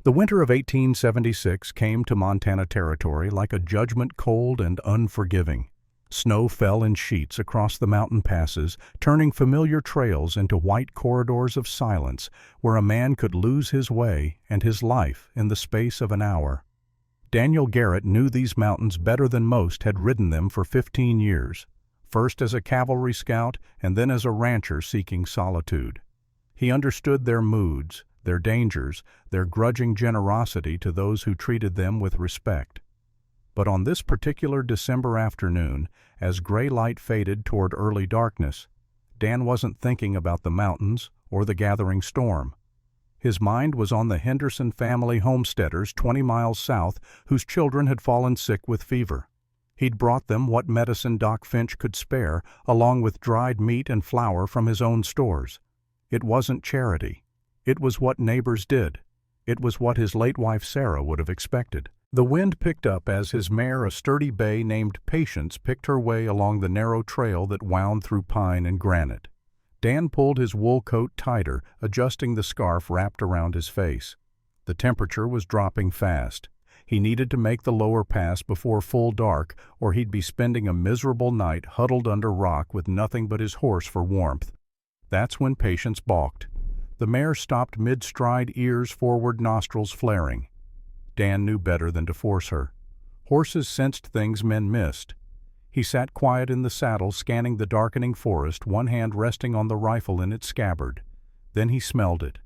The winter of 1876 came to Montana Territory like a judgment, cold and unforgiving. Snow fell in sheets across the mountain passes, turning familiar trails into white corridors of silence where a man could lose his way and his life in the space of an hour. Daniel Garrett knew these mountains better than most had ridden them for 15 years, first as a cavalry scout and then as a rancher seeking solitude. He understood their moods, their dangers, their grudging generosity to those who treated them with respect. But on this particular December afternoon, as gray light faded toward early darkness, Dan wasn't thinking about the mountains or the gathering storm. His mind was on the Henderson family homesteaders 20 miles south whose children had fallen sick with fever. He'd brought them what medicine Doc Finch could spare, along with dried meat and flour from his own stores. It wasn't charity. It was what neighbors did. It was what his late wife Sarah would have expected. The wind picked up as his mare, a sturdy bay named Patience, picked her way along the narrow trail that wound through pine and granite. Dan pulled his wool coat tighter, adjusting the scarf wrapped around his face. The temperature was dropping fast. He needed to make the lower pass before full dark, or he'd be spending a miserable night huddled under rock with nothing but his horse for warmth. That's when Patience balked. The mare stopped mid-stride, ears forward, nostrils flaring. Dan knew better than to force her. Horses sensed things men missed. He sat quiet in the saddle, scanning the darkening forest, one hand resting on the rifle in its scabbard. Then he smelled it.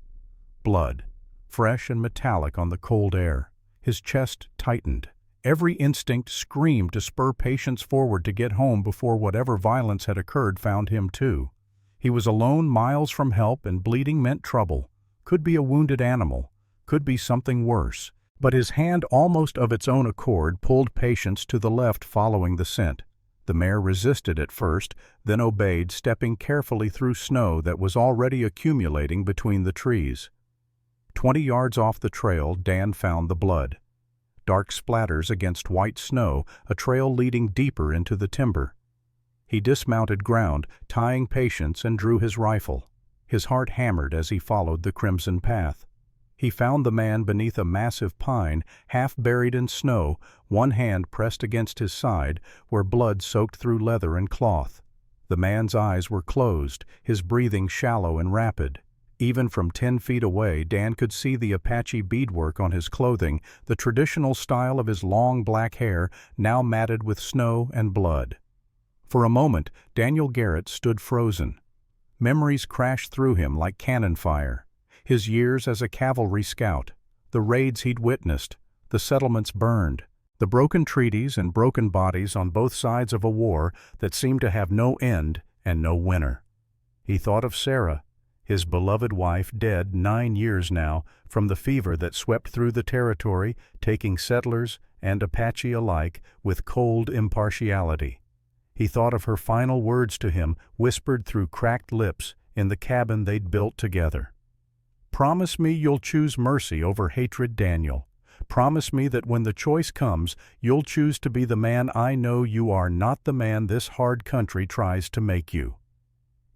Blood, fresh and metallic on the cold air. His chest tightened. Every instinct screamed to spur Patience forward to get home before whatever violence had occurred found him too. He was alone, miles from help, and bleeding meant trouble. Could be a wounded animal. Could be something worse. But his hand, almost of its own accord, pulled Patience to the left, following the scent. The mare resisted at first, then obeyed, stepping carefully through snow that was already accumulating between the trees. 20 yards off the trail, Dan found the blood. Dark splatters against white snow, a trail leading deeper into the timber. He dismounted ground, tying Patience, and drew his rifle. His heart hammered as he followed the crimson path. He found the man beneath a massive pine, half buried in snow, one hand pressed against his side, where blood soaked through leather and cloth. The man's eyes were closed, his breathing shallow and rapid. Even from 10 feet away, Dan could see the Apache beadwork on his clothing, the traditional style of his long black hair, now matted with snow and blood. For a moment, Daniel Garrett stood frozen. Memories crashed through him like cannon fire. His years as a cavalry scout, the raids he'd witnessed, the settlements burned, the broken treaties and broken bodies on both sides of a war that seemed to have no end and no winner. He thought of Sarah, his beloved wife, dead 9 years now from the fever that swept through the territory, taking settlers and Apache alike with cold impartiality. He thought of her final words to him, whispered through cracked lips in the cabin they'd built together. "Promise me you'll choose mercy over hatred, Daniel. Promise me that when the choice comes, you'll choose to be the man I know you are, not the man this hard country tries to make you."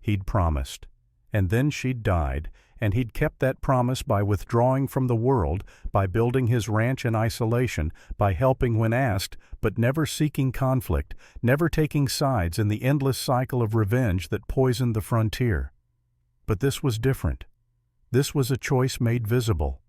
He'd promised. And then she'd died, and he'd kept that promise by withdrawing from the world, by building his ranch in isolation, by helping when asked, but never seeking conflict, never taking sides in the endless cycle of revenge that poisoned the frontier. But this was different. This was a choice made visible.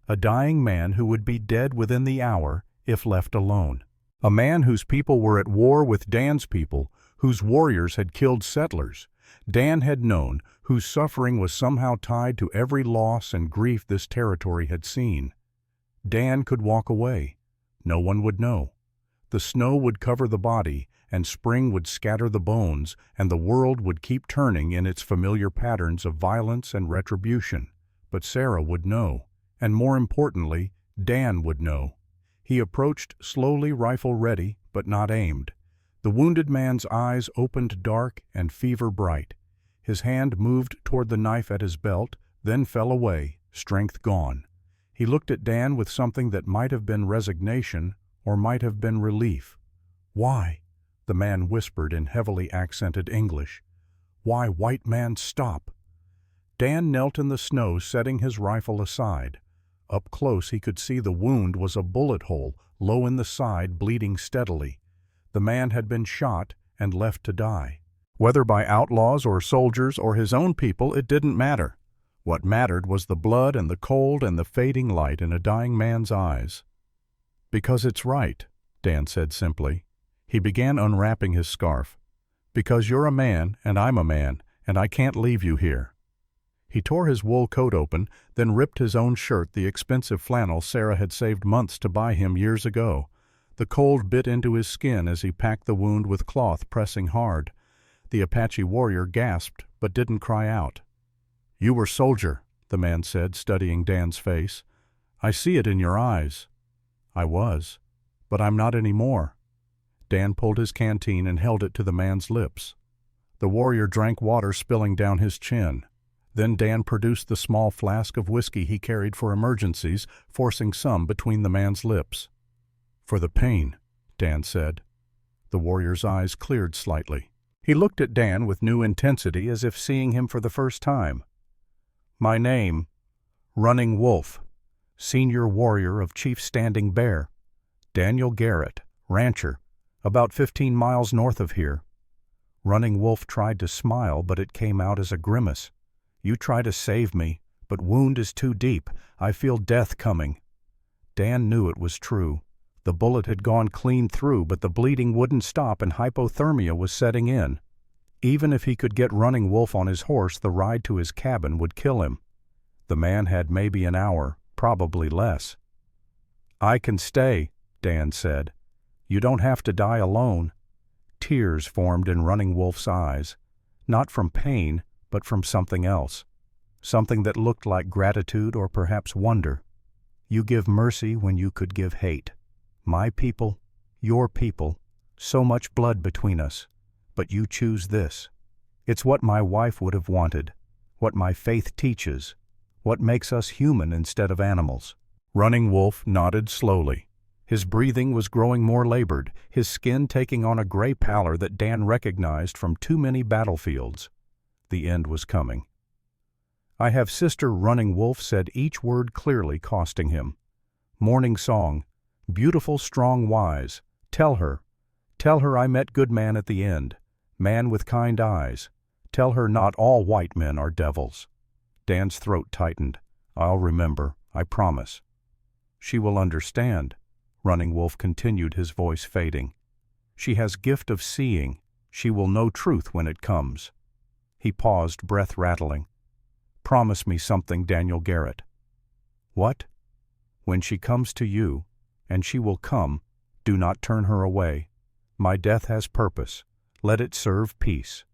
A dying man who would be dead within the hour if left alone. A man whose people were at war with Dan's people, whose warriors had killed settlers. Dan had known, whose suffering was somehow tied to every loss and grief this territory had seen. Dan could walk away. No one would know. The snow would cover the body, and spring would scatter the bones, and the world would keep turning in its familiar patterns of violence and retribution. But Sarah would know, and more importantly, Dan would know. He approached slowly, rifle ready, but not aimed. The wounded man's eyes opened dark and fever bright. His hand moved toward the knife at his belt, then fell away, strength gone. He looked at Dan with something that might have been resignation or might have been relief. "Why?" the man whispered in heavily accented English. "Why, white man, stop!" Dan knelt in the snow, setting his rifle aside. Up close he could see the wound was a bullet hole, low in the side, bleeding steadily. The man had been shot and left to die. Whether by outlaws or soldiers or his own people, it didn't matter. What mattered was the blood and the cold and the fading light in a dying man's eyes. "Because it's right," Dan said simply. He began unwrapping his scarf. "Because you're a man, and I'm a man, and I can't leave you here." He tore his wool coat open, then ripped his own shirt, the expensive flannel Sarah had saved months to buy him years ago. The cold bit into his skin as he packed the wound with cloth, pressing hard. The Apache warrior gasped, but didn't cry out. "You were soldier," the man said, studying Dan's face. "I see it in your eyes." "I was, but I'm not anymore." Dan pulled his canteen and held it to the man's lips. The warrior drank water spilling down his chin. Then Dan produced the small flask of whiskey he carried for emergencies, forcing some between the man's lips. "For the pain," Dan said. The warrior's eyes cleared slightly. He looked at Dan with new intensity, as if seeing him for the first time. "My name, Running Wolf, senior warrior of Chief Standing Bear. Daniel Garrett, rancher, about 15 miles north of here." Running Wolf tried to smile, but it came out as a grimace. "You try to save me, but wound is too deep. I feel death coming." Dan knew it was true. The bullet had gone clean through, but the bleeding wouldn't stop and hypothermia was setting in. Even if he could get Running Wolf on his horse, the ride to his cabin would kill him. The man had maybe an hour, probably less. "I can stay," Dan said. "You don't have to die alone." Tears formed in Running Wolf's eyes, not from pain, but from something else, something that looked like gratitude or perhaps wonder. "You give mercy when you could give hate. My people, your people, so much blood between us, but you choose this. It's what my wife would have wanted, what my faith teaches, what makes us human instead of animals." Running Wolf nodded slowly. His breathing was growing more labored, his skin taking on a gray pallor that Dan recognized from too many battlefields. The end was coming. "I have sister," Running Wolf said, each word clearly costing him. "Morning song, beautiful, strong, wise. Tell her I met good man at the end, man with kind eyes. Tell her not all white men are devils." Dan's throat tightened. "I'll remember, I promise." "She will understand," Running Wolf continued, his voice fading. "She has gift of seeing. She will know truth when it comes." He paused, breath rattling. "Promise me something, Daniel Garrett." "What?" "When she comes to you, and she will come, do not turn her away. My death has purpose. Let it serve peace."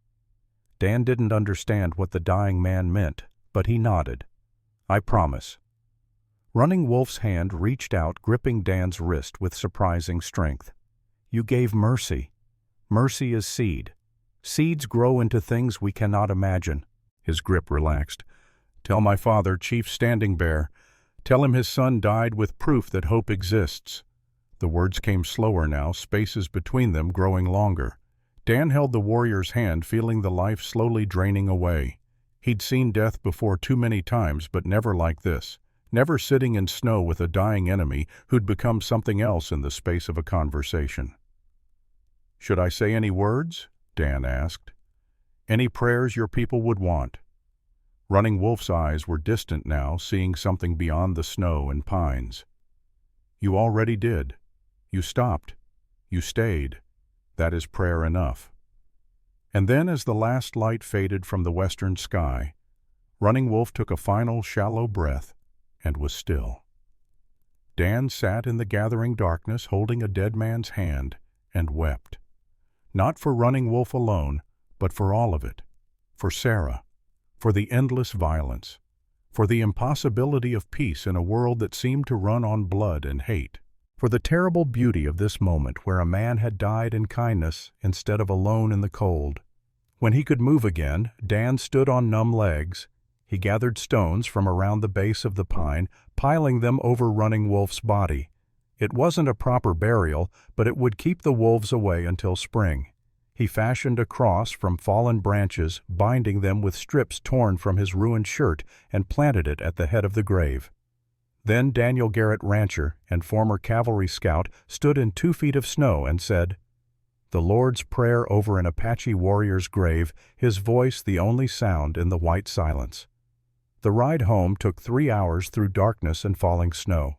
Dan didn't understand what the dying man meant, but he nodded. "I promise." Running Wolf's hand reached out, gripping Dan's wrist with surprising strength. "You gave mercy. Mercy is seed. Seeds grow into things we cannot imagine." His grip relaxed. "Tell my father, Chief Standing Bear. Tell him his son died with proof that hope exists." The words came slower now, spaces between them growing longer. Dan held the warrior's hand, feeling the life slowly draining away. He'd seen death before too many times, but never like this. Never sitting in snow with a dying enemy who'd become something else in the space of a conversation. "Should I say any words?" Dan asked. "Any prayers your people would want?" Running Wolf's eyes were distant now, seeing something beyond the snow and pines. "You already did. You stopped. You stayed. That is prayer enough." And then, as the last light faded from the western sky, Running Wolf took a final shallow breath and was still. Dan sat in the gathering darkness, holding a dead man's hand, and wept. Not for Running Wolf alone, but for all of it. For Sarah. For the endless violence. For the impossibility of peace in a world that seemed to run on blood and hate. For the terrible beauty of this moment where a man had died in kindness instead of alone in the cold. When he could move again, Dan stood on numb legs. He gathered stones from around the base of the pine, piling them over Running Wolf's body. It wasn't a proper burial, but it would keep the wolves away until spring. He fashioned a cross from fallen branches, binding them with strips torn from his ruined shirt, and planted it at the head of the grave. Then Daniel Garrett, rancher and former cavalry scout, stood in 2 feet of snow and said, the Lord's Prayer over an Apache warrior's grave, his voice the only sound in the white silence. The ride home took 3 hours through darkness and falling snow.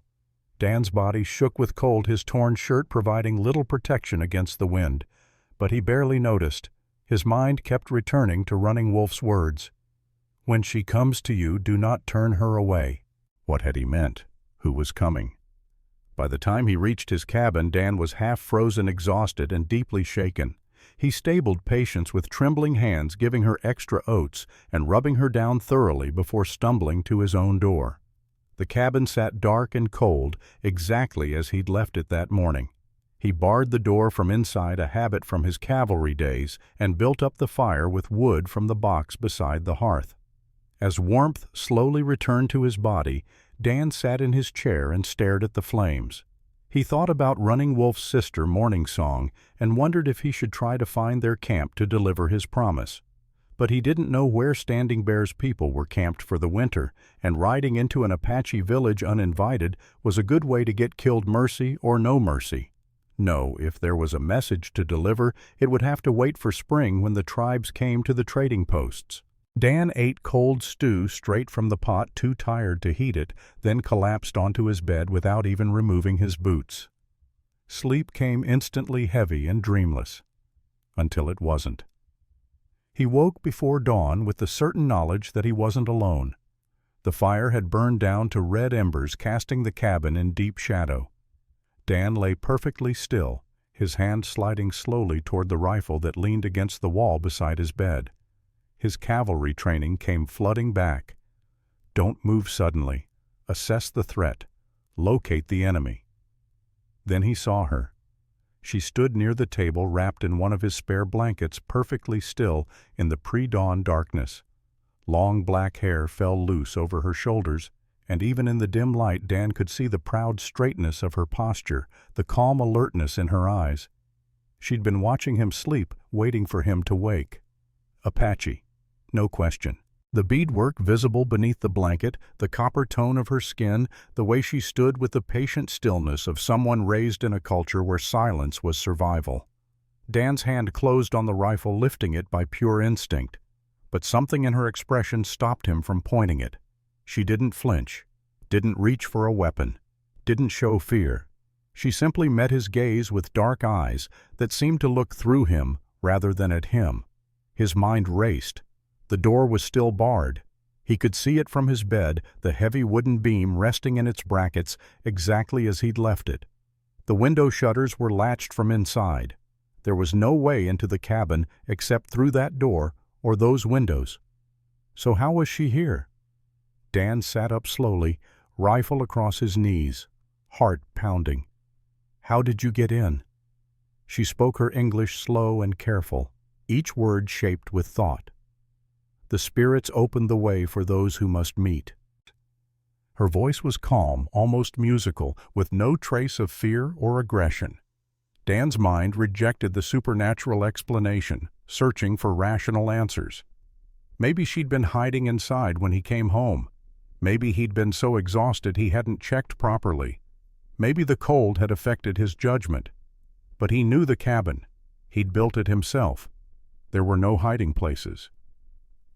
Dan's body shook with cold, his torn shirt providing little protection against the wind. But he barely noticed. His mind kept returning to Running Wolf's words. When she comes to you, do not turn her away. What had he meant? Who was coming? By the time he reached his cabin, Dan was half-frozen, exhausted, and deeply shaken. He stabled Patience with trembling hands, giving her extra oats and rubbing her down thoroughly before stumbling to his own door. The cabin sat dark and cold, exactly as he'd left it that morning. He barred the door from inside, a habit from his cavalry days, and built up the fire with wood from the box beside the hearth. As warmth slowly returned to his body, Dan sat in his chair and stared at the flames. He thought about Running Wolf's sister, Morning Song, and wondered if he should try to find their camp to deliver his promise. But he didn't know where Standing Bear's people were camped for the winter, and riding into an Apache village uninvited was a good way to get killed, mercy or no mercy. No, if there was a message to deliver, it would have to wait for spring when the tribes came to the trading posts. Dan ate cold stew straight from the pot, too tired to heat it, then collapsed onto his bed without even removing his boots. Sleep came instantly heavy and dreamless. Until it wasn't. He woke before dawn with the certain knowledge that he wasn't alone. The fire had burned down to red embers, casting the cabin in deep shadow. Dan lay perfectly still, his hand sliding slowly toward the rifle that leaned against the wall beside his bed. His cavalry training came flooding back. Don't move suddenly. Assess the threat. Locate the enemy. Then he saw her. She stood near the table, wrapped in one of his spare blankets, perfectly still in the pre-dawn darkness. Long black hair fell loose over her shoulders, and even in the dim light Dan could see the proud straightness of her posture, the calm alertness in her eyes. She'd been watching him sleep, waiting for him to wake. Apache. No question. The beadwork visible beneath the blanket, the copper tone of her skin, the way she stood with the patient stillness of someone raised in a culture where silence was survival. Dan's hand closed on the rifle, lifting it by pure instinct. But something in her expression stopped him from pointing it. She didn't flinch, didn't reach for a weapon, didn't show fear. She simply met his gaze with dark eyes that seemed to look through him rather than at him. His mind raced. The door was still barred. He could see it from his bed, the heavy wooden beam resting in its brackets exactly as he'd left it. The window shutters were latched from inside. There was no way into the cabin except through that door or those windows. So how was she here? Dan sat up slowly, rifle across his knees, heart pounding. How did you get in? She spoke her English slow and careful, each word shaped with thought. The spirits opened the way for those who must meet. Her voice was calm, almost musical, with no trace of fear or aggression. Dan's mind rejected the supernatural explanation, searching for rational answers. Maybe she'd been hiding inside when he came home. Maybe he'd been so exhausted he hadn't checked properly. Maybe the cold had affected his judgment. But he knew the cabin. He'd built it himself. There were no hiding places.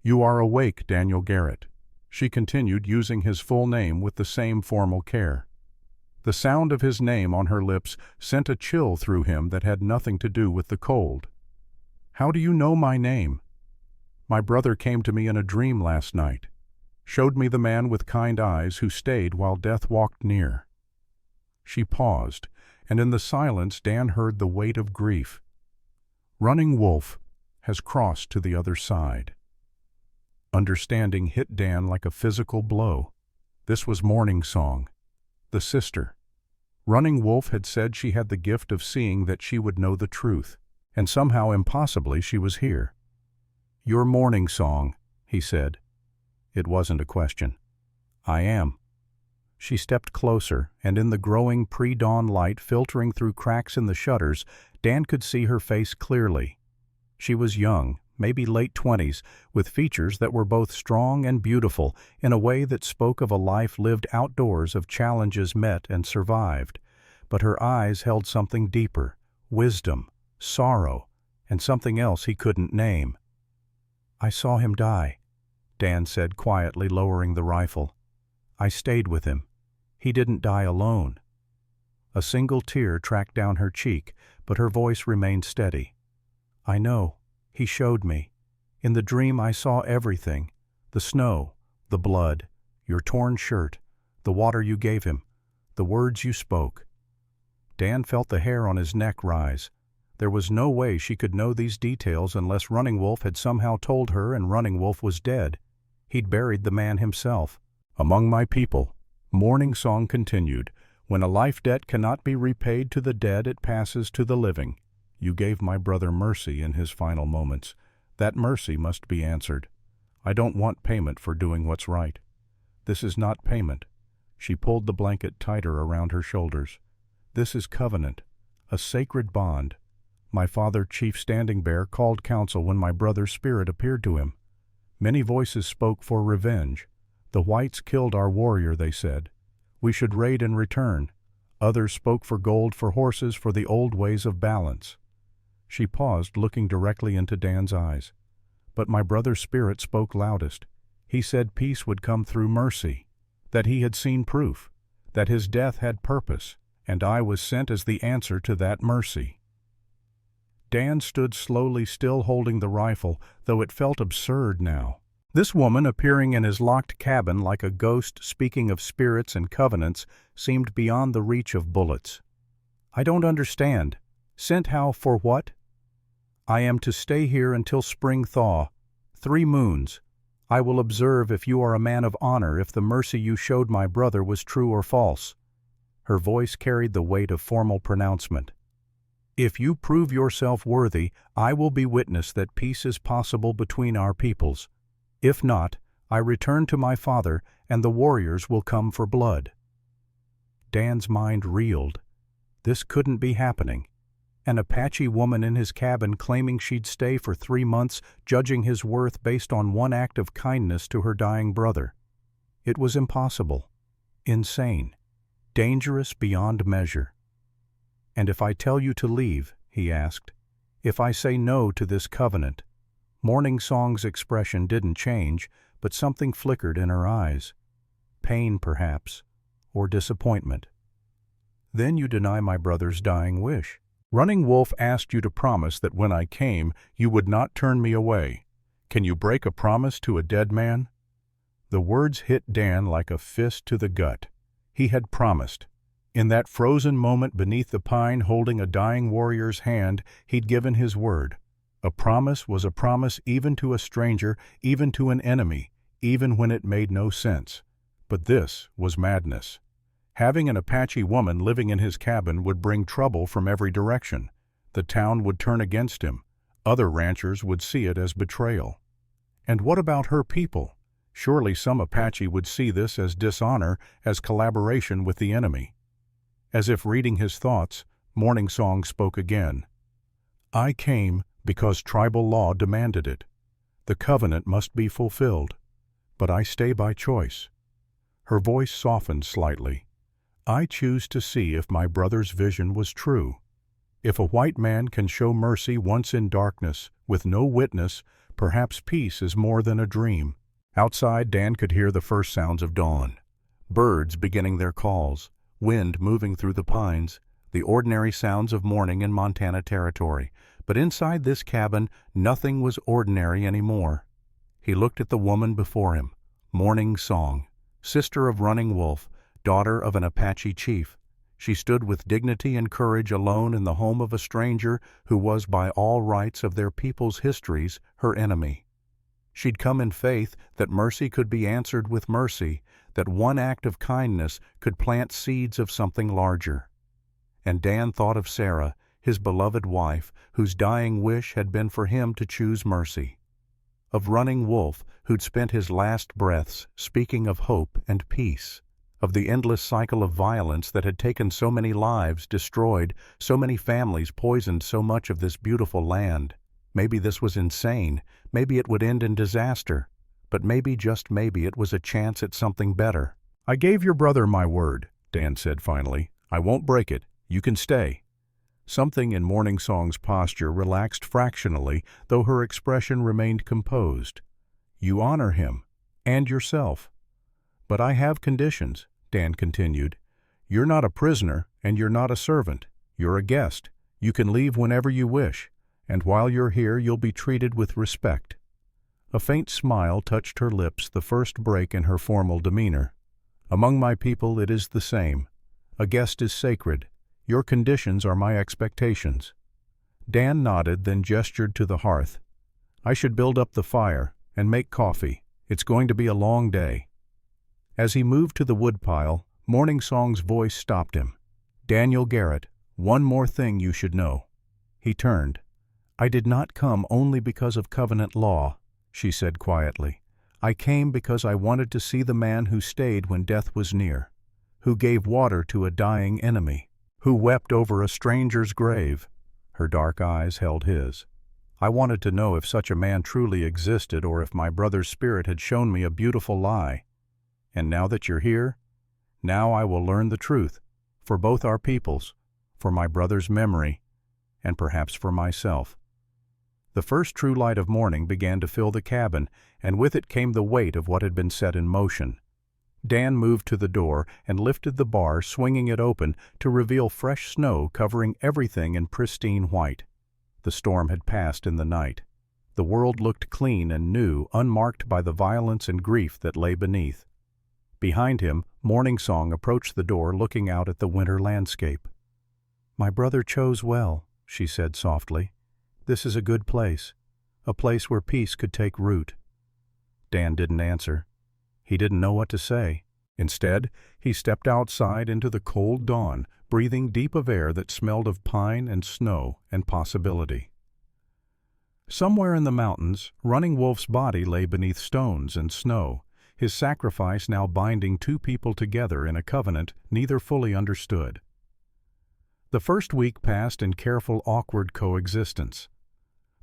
You are awake, Daniel Garrett. She continued, using his full name with the same formal care. The sound of his name on her lips sent a chill through him that had nothing to do with the cold. How do you know my name? My brother came to me in a dream last night, showed me the man with kind eyes who stayed while death walked near. She paused, and in the silence Dan heard the weight of grief. Running Wolf has crossed to the other side. Understanding hit Dan like a physical blow. This was Morning Song, the sister. Running Wolf had said she had the gift of seeing that she would know the truth, and somehow impossibly she was here. Your Morning Song, he said. It wasn't a question. I am. She stepped closer, and in the growing pre-dawn light filtering through cracks in the shutters, Dan could see her face clearly. She was young, maybe late 20s, with features that were both strong and beautiful in a way that spoke of a life lived outdoors of challenges met and survived. But her eyes held something deeper, wisdom, sorrow, and something else he couldn't name. "I saw him die," Dan said quietly, lowering the rifle. "I stayed with him. He didn't die alone." A single tear tracked down her cheek, but her voice remained steady. "I know. He showed me. In the dream I saw everything. The snow, the blood, your torn shirt, the water you gave him, the words you spoke." Dan felt the hair on his neck rise. There was no way she could know these details unless Running Wolf had somehow told her and Running Wolf was dead. He'd buried the man himself. "Among my people," Morning Song continued, "when a life debt cannot be repaid to the dead, it passes to the living. You gave my brother mercy in his final moments. That mercy must be answered. I don't want payment for doing what's right. This is not payment." She pulled the blanket tighter around her shoulders. "This is covenant, a sacred bond. My father, Chief Standing Bear, called council when my brother's spirit appeared to him. Many voices spoke for revenge. The whites killed our warrior, they said. We should raid in return. Others spoke for gold for horses, for the old ways of balance." She paused, looking directly into Dan's eyes. "But my brother's spirit spoke loudest. He said peace would come through mercy, that he had seen proof, that his death had purpose, and I was sent as the answer to that mercy." Dan stood slowly, still holding the rifle, though it felt absurd now. This woman, appearing in his locked cabin like a ghost speaking of spirits and covenants, seemed beyond the reach of bullets. "I don't understand. Sent how for what?" "I am to stay here until spring thaw. 3 moons. I will observe if you are a man of honor, if the mercy you showed my brother was true or false." Her voice carried the weight of formal pronouncement. "If you prove yourself worthy, I will be witness that peace is possible between our peoples. If not, I return to my father, and the warriors will come for blood." Dan's mind reeled. This couldn't be happening. An Apache woman in his cabin claiming she'd stay for 3 months, judging his worth based on one act of kindness to her dying brother. It was impossible. Insane. Dangerous beyond measure. "And if I tell you to leave," he asked, "if I say no to this covenant?" Morning Song's expression didn't change, but something flickered in her eyes. Pain, perhaps, or disappointment. "Then you deny my brother's dying wish. Running Wolf asked you to promise that when I came, you would not turn me away. Can you break a promise to a dead man?" The words hit Dan like a fist to the gut. He had promised. In that frozen moment beneath the pine holding a dying warrior's hand, he'd given his word. A promise was a promise even to a stranger, even to an enemy, even when it made no sense. But this was madness. Having an Apache woman living in his cabin would bring trouble from every direction. The town would turn against him. Other ranchers would see it as betrayal. And what about her people? Surely some Apache would see this as dishonor, as collaboration with the enemy. As if reading his thoughts, Morning Song spoke again. "I came because tribal law demanded it. The covenant must be fulfilled. But I stay by choice." Her voice softened slightly. "I choose to see if my brother's vision was true. If a white man can show mercy once in darkness, with no witness, perhaps peace is more than a dream." Outside, Dan could hear the first sounds of dawn. Birds beginning their calls, wind moving through the pines, the ordinary sounds of morning in Montana territory. But inside this cabin, nothing was ordinary anymore. He looked at the woman before him, Morning Song, sister of Running Wolf, daughter of an Apache chief. She stood with dignity and courage alone in the home of a stranger who was by all rights of their people's histories her enemy. She'd come in faith that mercy could be answered with mercy, that one act of kindness could plant seeds of something larger. And Dan thought of Sarah, his beloved wife, whose dying wish had been for him to choose mercy. Of Running Wolf, who'd spent his last breaths speaking of hope and peace. Of the endless cycle of violence that had taken so many lives, destroyed so many families, poisoned so much of this beautiful land. Maybe this was insane, maybe it would end in disaster, but maybe, just maybe, it was a chance at something better. "I gave your brother my word," Dan said finally. "I won't break it. You can stay." Something in Morning Song's posture relaxed fractionally, though her expression remained composed. "You honor him, and yourself." "But I have conditions," Dan continued. "You're not a prisoner, and you're not a servant. You're a guest. You can leave whenever you wish, and while you're here you'll be treated with respect." A faint smile touched her lips, the first break in her formal demeanor. "Among my people it is the same. A guest is sacred. Your conditions are my expectations." Dan nodded, then gestured to the hearth. "I should build up the fire and make coffee. It's going to be a long day." As he moved to the woodpile, Morning Song's voice stopped him. "Daniel Garrett, one more thing you should know." He turned. "I did not come only because of covenant law," she said quietly. "I came because I wanted to see the man who stayed when death was near, who gave water to a dying enemy, who wept over a stranger's grave." Her dark eyes held his. "I wanted to know if such a man truly existed, or if my brother's spirit had shown me a beautiful lie. And now that you're here, now I will learn the truth, for both our peoples, for my brother's memory, and perhaps for myself." The first true light of morning began to fill the cabin, and with it came the weight of what had been set in motion. Dan moved to the door and lifted the bar, swinging it open to reveal fresh snow covering everything in pristine white. The storm had passed in the night. The world looked clean and new, unmarked by the violence and grief that lay beneath. Behind him, Morning Song approached the door, looking out at the winter landscape. "My brother chose well," she said softly. "This is a good place, a place where peace could take root." Dan didn't answer. He didn't know what to say. Instead, he stepped outside into the cold dawn, breathing deep of air that smelled of pine and snow and possibility. Somewhere in the mountains, Running Wolf's body lay beneath stones and snow, his sacrifice now binding two people together in a covenant neither fully understood. The first week passed in careful, awkward coexistence.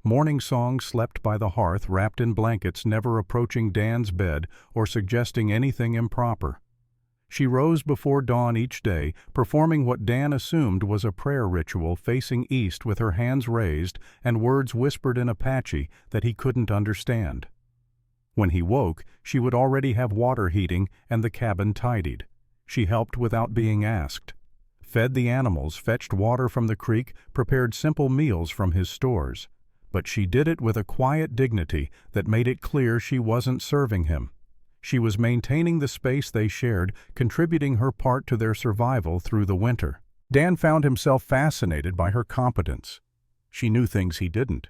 Morning Song slept by the hearth, wrapped in blankets, never approaching Dan's bed or suggesting anything improper. She rose before dawn each day, performing what Dan assumed was a prayer ritual, facing east with her hands raised and words whispered in Apache that he couldn't understand. When he woke, she would already have water heating and the cabin tidied. She helped without being asked. Fed the animals, fetched water from the creek, prepared simple meals from his stores. But she did it with a quiet dignity that made it clear she wasn't serving him. She was maintaining the space they shared, contributing her part to their survival through the winter. Dan found himself fascinated by her competence. She knew things he didn't.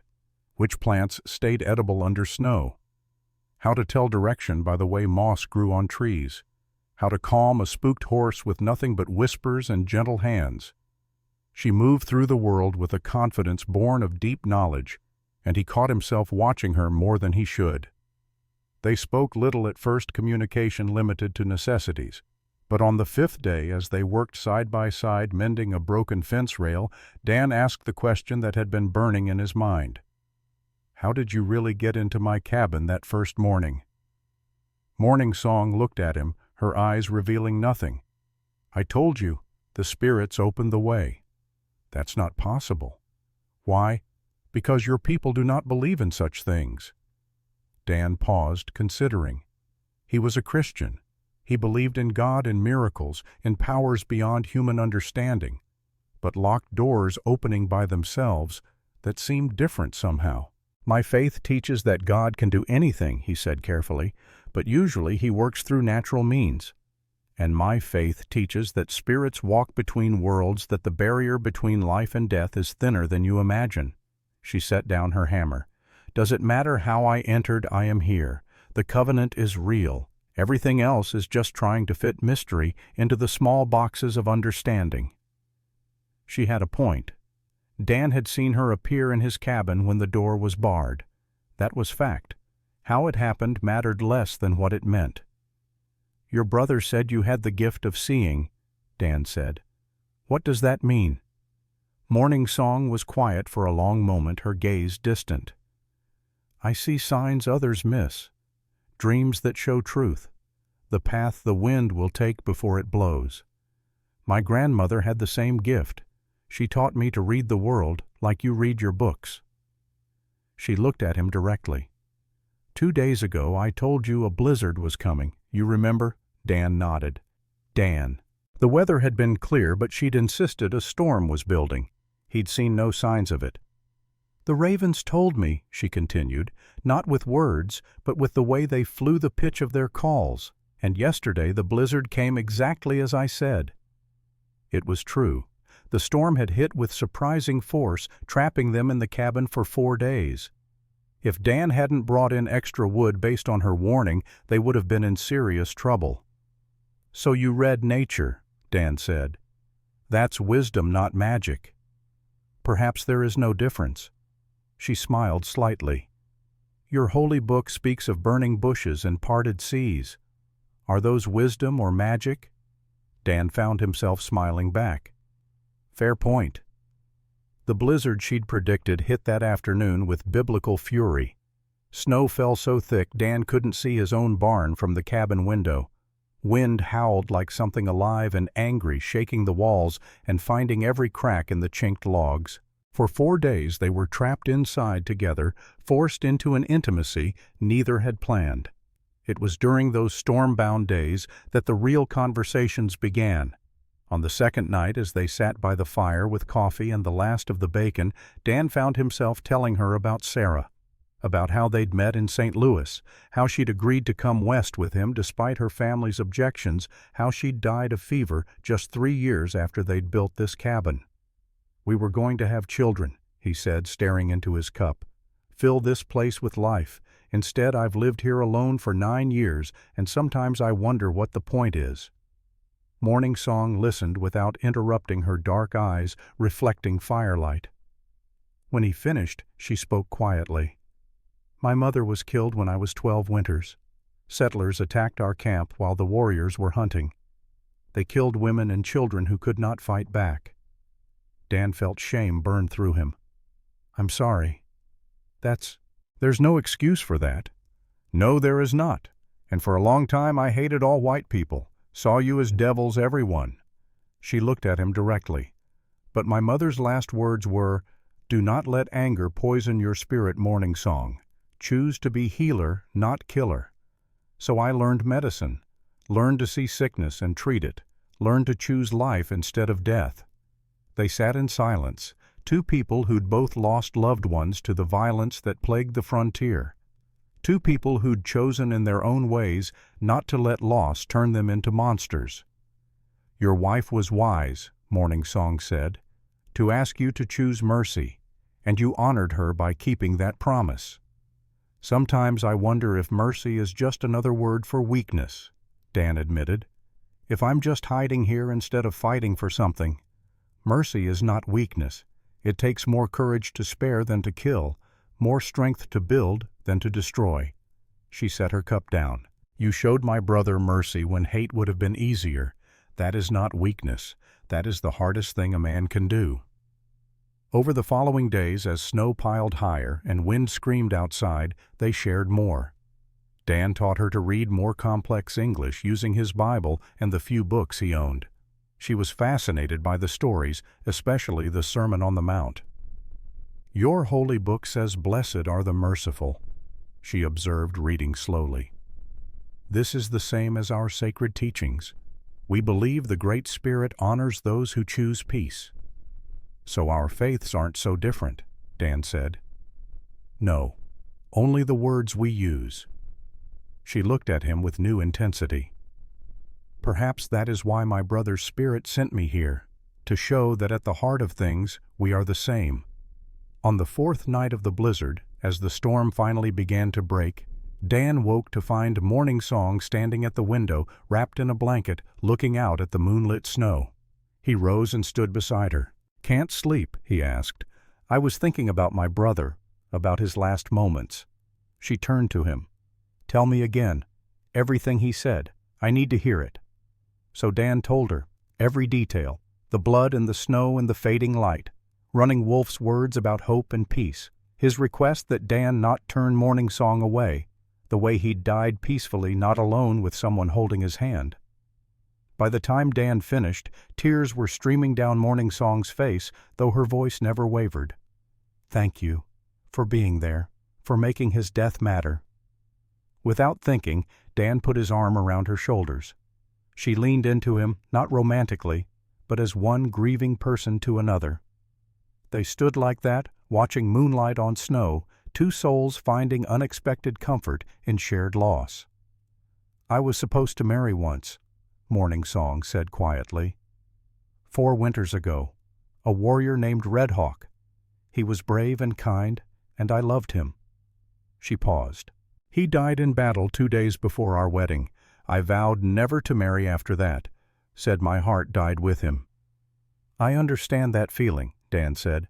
Which plants stayed edible under snow. How to tell direction by the way moss grew on trees. How to calm a spooked horse with nothing but whispers and gentle hands. She moved through the world with a confidence born of deep knowledge, and he caught himself watching her more than he should. They spoke little at first, communication limited to necessities. But on the fifth day, as they worked side by side mending a broken fence rail, Dan asked the question that had been burning in his mind. "How did you really get into my cabin that first morning?" Morning Song looked at him, her eyes revealing nothing. "I told you, the spirits opened the way." "That's not possible." "Why? Because your people do not believe in such things." Dan paused, considering. He was a Christian. He believed in God and miracles, in powers beyond human understanding, but locked doors opening by themselves that seemed different somehow. "My faith teaches that God can do anything," he said carefully, "but usually he works through natural means. And my faith teaches that spirits walk between worlds, that the barrier between life and death is thinner than you imagine." She set down her hammer. "Does it matter how I entered, I am here. The covenant is real. Everything else is just trying to fit mystery into the small boxes of understanding." She had a point. Dan had seen her appear in his cabin when the door was barred. That was fact. How it happened mattered less than what it meant. "Your brother said you had the gift of seeing," Dan said. "What does that mean?" Morning Song was quiet for a long moment, her gaze distant. I see signs others miss, dreams that show truth, the path the wind will take before it blows. My grandmother had the same gift. She taught me to read the world like you read your books. She looked at him directly. 2 days ago I told you a blizzard was coming. You remember? Dan nodded. Dan. The weather had been clear, but she'd insisted a storm was building. He'd seen no signs of it. The ravens told me, she continued, not with words, but with the way they flew the pitch of their calls, and yesterday the blizzard came exactly as I said. It was true. The storm had hit with surprising force, trapping them in the cabin for 4 days. If Dan hadn't brought in extra wood based on her warning, they would have been in serious trouble. So you read nature, Dan said. That's wisdom, not magic. Perhaps there is no difference. She smiled slightly. Your holy book speaks of burning bushes and parted seas. Are those wisdom or magic? Dan found himself smiling back. Fair point. The blizzard she'd predicted hit that afternoon with biblical fury. Snow fell so thick Dan couldn't see his own barn from the cabin window. Wind howled like something alive and angry, shaking the walls and finding every crack in the chinked logs. For 4 days they were trapped inside together, forced into an intimacy neither had planned. It was during those storm-bound days that the real conversations began. On the second night, as they sat by the fire with coffee and the last of the bacon, Dan found himself telling her about Sarah, about how they'd met in St. Louis, how she'd agreed to come west with him despite her family's objections, how she'd died of fever just 3 years after they'd built this cabin. We were going to have children, he said, staring into his cup. Fill this place with life. Instead, I've lived here alone for 9 years, and sometimes I wonder what the point is. Morning Song listened without interrupting, her dark eyes reflecting firelight. When he finished, she spoke quietly. My mother was killed when I was 12 winters. Settlers attacked our camp while the warriors were hunting. They killed women and children who could not fight back. Dan felt shame burn through him. I'm sorry. There's no excuse for that. No, there is not. And for a long time I hated all white people. Saw you as devils, everyone. She looked at him directly. But my mother's last words were, do not let anger poison your spirit, Morning Song. Choose to be healer, not killer. So I learned medicine. Learned to see sickness and treat it. Learned to choose life instead of death. They sat in silence, 2 people who'd both lost loved ones to the violence that plagued the frontier. 2 people who'd chosen in their own ways not to let loss turn them into monsters. Your wife was wise, Morning Song said, to ask you to choose mercy, and you honored her by keeping that promise. Sometimes I wonder if mercy is just another word for weakness, Dan admitted. If I'm just hiding here instead of fighting for something. Mercy is not weakness. It takes more courage to spare than to kill, more strength to build than to destroy. She set her cup down. You showed my brother mercy when hate would have been easier. That is not weakness. That is the hardest thing a man can do. Over the following days, as snow piled higher and wind screamed outside, they shared more. Dan taught her to read more complex English using his Bible and the few books he owned. She was fascinated by the stories, especially the Sermon on the Mount. Your holy book says, "Blessed are the merciful," she observed, reading slowly. This is the same as our sacred teachings. We believe the Great Spirit honors those who choose peace. So our faiths aren't so different, Dan said. No, only the words we use. She looked at him with new intensity. Perhaps that is why my brother's spirit sent me here, to show that at the heart of things we are the same. On the 4th night of the blizzard, as the storm finally began to break, Dan woke to find Morning Song standing at the window, wrapped in a blanket, looking out at the moonlit snow. He rose and stood beside her. Can't sleep, he asked. I was thinking about my brother, about his last moments. She turned to him. Tell me again. Everything he said. I need to hear it. So Dan told her, every detail, the blood and the snow and the fading light. Running Wolf's words about hope and peace, his request that Dan not turn Morning Song away, the way he'd died peacefully, not alone with someone holding his hand. By the time Dan finished, tears were streaming down Morning Song's face, though her voice never wavered. "Thank you, for being there, for making his death matter." Without thinking, Dan put his arm around her shoulders. She leaned into him, not romantically, but as one grieving person to another. They stood like that, watching moonlight on snow, two souls finding unexpected comfort in shared loss. "I was supposed to marry once," Morning Song said quietly. "4 winters ago, a warrior named Red Hawk. He was brave and kind, and I loved him." She paused. "He died in battle 2 days before our wedding. I vowed never to marry after that. Said my heart died with him." "I understand that feeling," Dan said.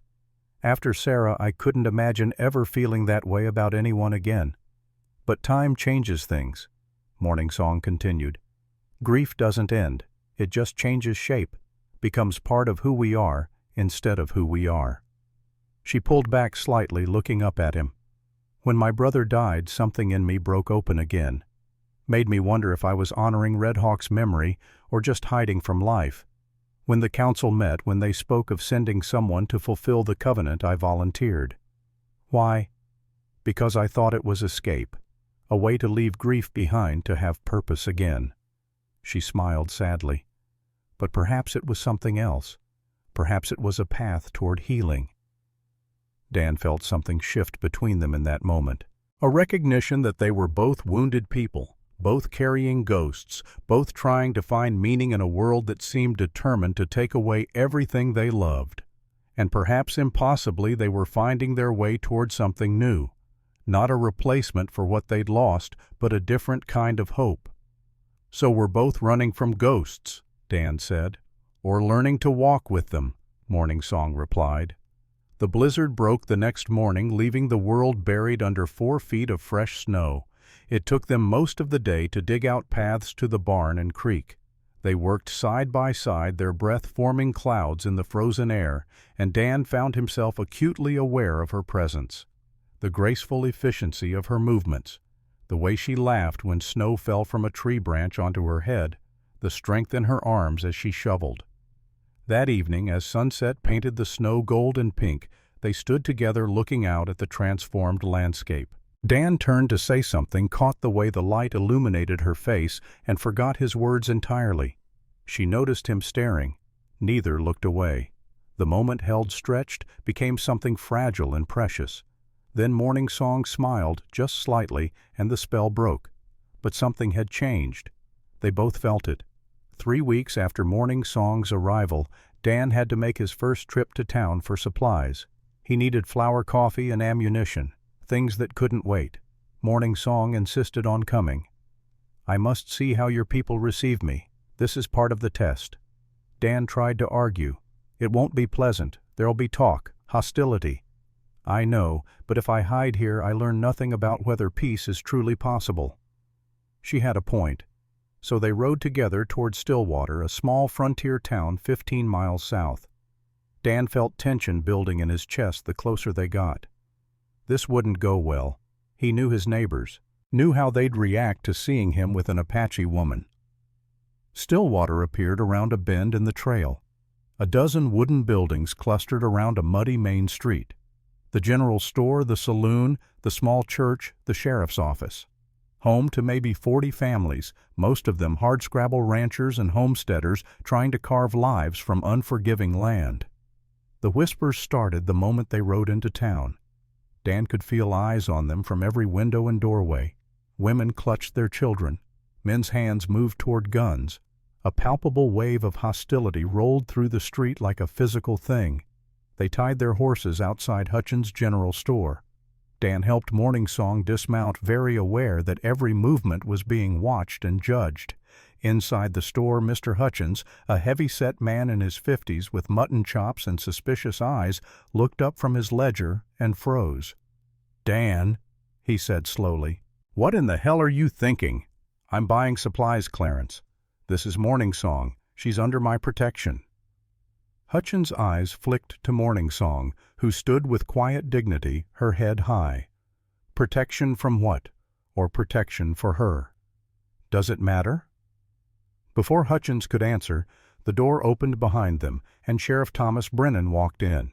"After Sarah, I couldn't imagine ever feeling that way about anyone again. But time changes things," Morning Song continued. "Grief doesn't end. It just changes shape, becomes part of who we are instead of who we are." She pulled back slightly, looking up at him. "When my brother died, something in me broke open again. Made me wonder if I was honoring Red Hawk's memory or just hiding from life. When the council met, when they spoke of sending someone to fulfill the covenant, I volunteered. Why? Because I thought it was escape, a way to leave grief behind, to have purpose again." She smiled sadly. But perhaps it was something else. Perhaps it was a path toward healing. Dan felt something shift between them in that moment. A recognition that they were both wounded people, both carrying ghosts, both trying to find meaning in a world that seemed determined to take away everything they loved. And perhaps impossibly they were finding their way toward something new. Not a replacement for what they'd lost, but a different kind of hope. "So we're both running from ghosts," Dan said. "Or learning to walk with them," Morning Song replied. The blizzard broke the next morning, leaving the world buried under 4 feet of fresh snow. It took them most of the day to dig out paths to the barn and creek. They worked side by side, their breath forming clouds in the frozen air, and Dan found himself acutely aware of her presence. The graceful efficiency of her movements, the way she laughed when snow fell from a tree branch onto her head, the strength in her arms as she shoveled. That evening, as sunset painted the snow gold and pink, they stood together looking out at the transformed landscape. Dan turned to say something, caught the way the light illuminated her face, and forgot his words entirely. She noticed him staring. Neither looked away. The moment held stretched became something fragile and precious. Then Morning Song smiled, just slightly, and the spell broke. But something had changed. They both felt it. 3 weeks after Morning Song's arrival, Dan had to make his first trip to town for supplies. He needed flour, coffee, and ammunition, things that couldn't wait. Morning Song insisted on coming. "I must see how your people receive me. This is part of the test." Dan tried to argue. "It won't be pleasant. There'll be talk, hostility." "I know, but if I hide here, I learn nothing about whether peace is truly possible." She had a point. So they rode together toward Stillwater, a small frontier town 15 miles south. Dan felt tension building in his chest the closer they got. This wouldn't go well. He knew his neighbors, knew how they'd react to seeing him with an Apache woman. Stillwater appeared around a bend in the trail. A dozen wooden buildings clustered around a muddy main street. The general store, the saloon, the small church, the sheriff's office. Home to maybe 40 families, most of them hardscrabble ranchers and homesteaders trying to carve lives from unforgiving land. The whispers started the moment they rode into town. Dan could feel eyes on them from every window and doorway. Women clutched their children. Men's hands moved toward guns. A palpable wave of hostility rolled through the street like a physical thing. They tied their horses outside Hutchins' general store. Dan helped Morning Song dismount, very aware that every movement was being watched and judged. Inside the store, Mr. Hutchins, a heavy-set man in his 50s with mutton chops and suspicious eyes, looked up from his ledger and froze. "Dan," he said slowly, "what in the hell are you thinking?" "I'm buying supplies, Clarence. This is Morning Song. She's under my protection." Hutchins' eyes flicked to Morning Song, who stood with quiet dignity, her head high. Protection from what? Or protection for her? Does it matter? Before Hutchins could answer, the door opened behind them, and Sheriff Thomas Brennan walked in.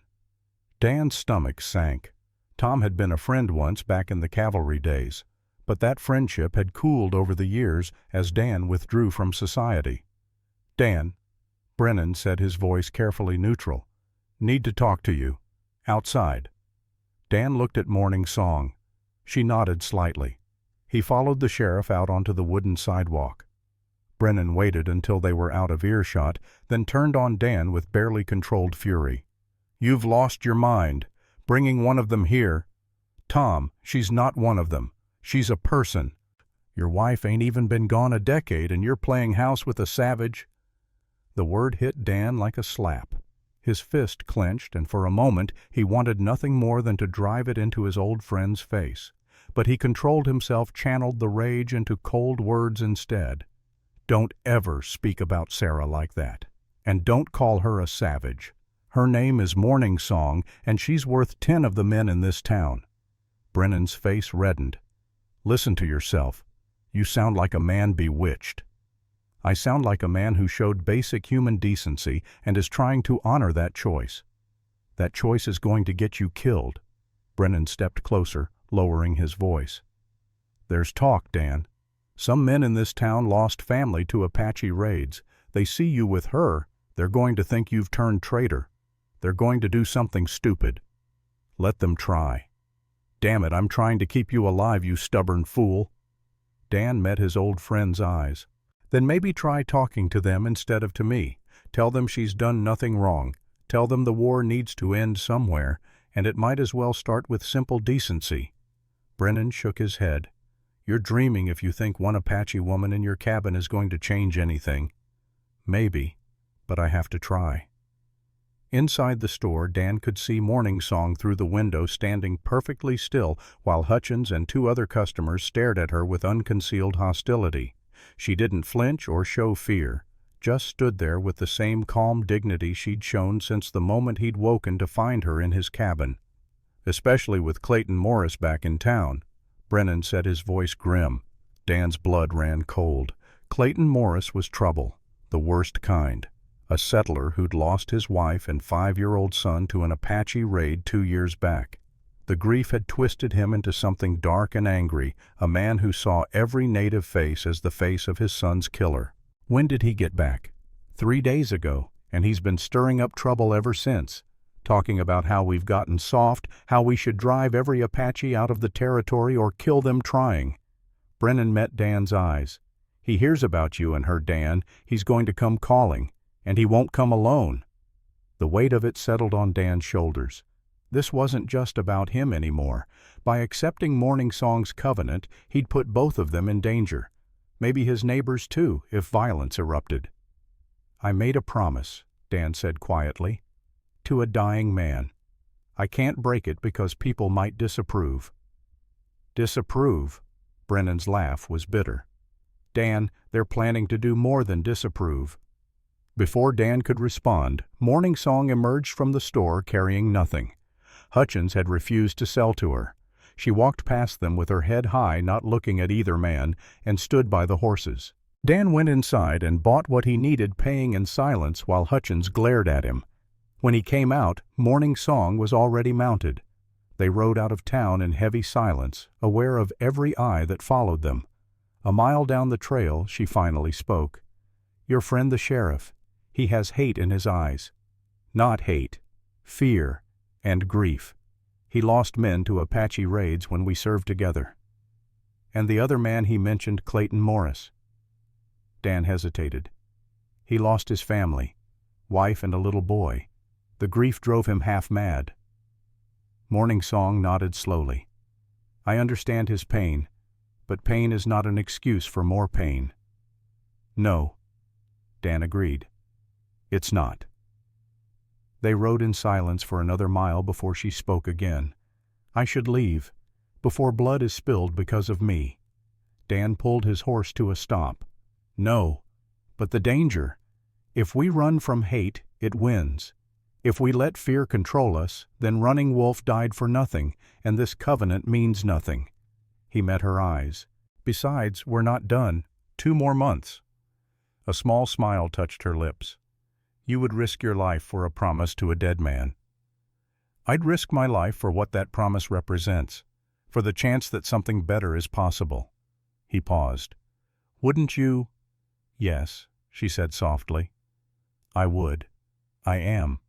Dan's stomach sank. Tom had been a friend once back in the cavalry days, but that friendship had cooled over the years as Dan withdrew from society. Dan, Brennan said, his voice carefully neutral. Need to talk to you. Outside. Dan looked at Morning Song. She nodded slightly. He followed the sheriff out onto the wooden sidewalk. Brennan waited until they were out of earshot, then turned on Dan with barely controlled fury. You've lost your mind. Bringing one of them here. Tom, she's not one of them. She's a person. Your wife ain't even been gone a decade and you're playing house with a savage. The word hit Dan like a slap. His fist clenched, and for a moment he wanted nothing more than to drive it into his old friend's face. But he controlled himself, channeled the rage into cold words instead. Don't ever speak about Sarah like that. And don't call her a savage. Her name is Morning Song, and she's worth 10 of the men in this town. Brennan's face reddened. Listen to yourself. You sound like a man bewitched. I sound like a man who showed basic human decency and is trying to honor that choice. That choice is going to get you killed. Brennan stepped closer, lowering his voice. There's talk, Dan. Some men in this town lost family to Apache raids. They see you with her, they're going to think you've turned traitor. They're going to do something stupid. Let them try. Damn it, I'm trying to keep you alive, you stubborn fool. Dan met his old friend's eyes. Then maybe try talking to them instead of to me. Tell them she's done nothing wrong. Tell them the war needs to end somewhere, and it might as well start with simple decency. Brennan shook his head. You're dreaming if you think one Apache woman in your cabin is going to change anything. Maybe, but I have to try. Inside the store, Dan could see Morning Song through the window standing perfectly still while Hutchins and 2 other customers stared at her with unconcealed hostility. She didn't flinch or show fear, just stood there with the same calm dignity she'd shown since the moment he'd woken to find her in his cabin. Especially with Clayton Morris back in town. Brennan said, his voice grim. Dan's blood ran cold. Clayton Morris was trouble, the worst kind. A settler who'd lost his wife and 5-year-old son to an Apache raid 2 years back. The grief had twisted him into something dark and angry, a man who saw every native face as the face of his son's killer. When did he get back? 3 days ago, and he's been stirring up trouble ever since, talking about how we've gotten soft, how we should drive every Apache out of the territory or kill them trying. Brennan met Dan's eyes. He hears about you and her, Dan. He's going to come calling, and he won't come alone. The weight of it settled on Dan's shoulders. This wasn't just about him anymore. By accepting Morning Song's covenant, he'd put both of them in danger. Maybe his neighbors too, if violence erupted. I made a promise, Dan said quietly, to a dying man. I can't break it because people might disapprove. Disapprove? Brennan's laugh was bitter. Dan, they're planning to do more than disapprove. Before Dan could respond, Morning Song emerged from the store carrying nothing. Hutchins had refused to sell to her. She walked past them with her head high, not looking at either man, and stood by the horses. Dan went inside and bought what he needed, paying in silence while Hutchins glared at him. When he came out, Morning Song was already mounted. They rode out of town in heavy silence, aware of every eye that followed them. A mile down the trail, she finally spoke. Your friend the sheriff, he has hate in his eyes. Not hate, fear, and grief. He lost men to Apache raids when we served together. And the other man he mentioned, Clayton Morris. Dan hesitated. He lost his family, wife and a little boy. The grief drove him half mad. Morning Song nodded slowly. I understand his pain, but pain is not an excuse for more pain. No, Dan agreed. It's not. They rode in silence for another mile before she spoke again. I should leave, before blood is spilled because of me. Dan pulled his horse to a stop. No, but the danger. If we run from hate, it wins. If we let fear control us, then Running Wolf died for nothing, and this covenant means nothing. He met her eyes. Besides, we're not done. 2 more months. A small smile touched her lips. You would risk your life for a promise to a dead man. I'd risk my life for what that promise represents, for the chance that something better is possible. He paused. Wouldn't you? Yes, she said softly. I would. I am.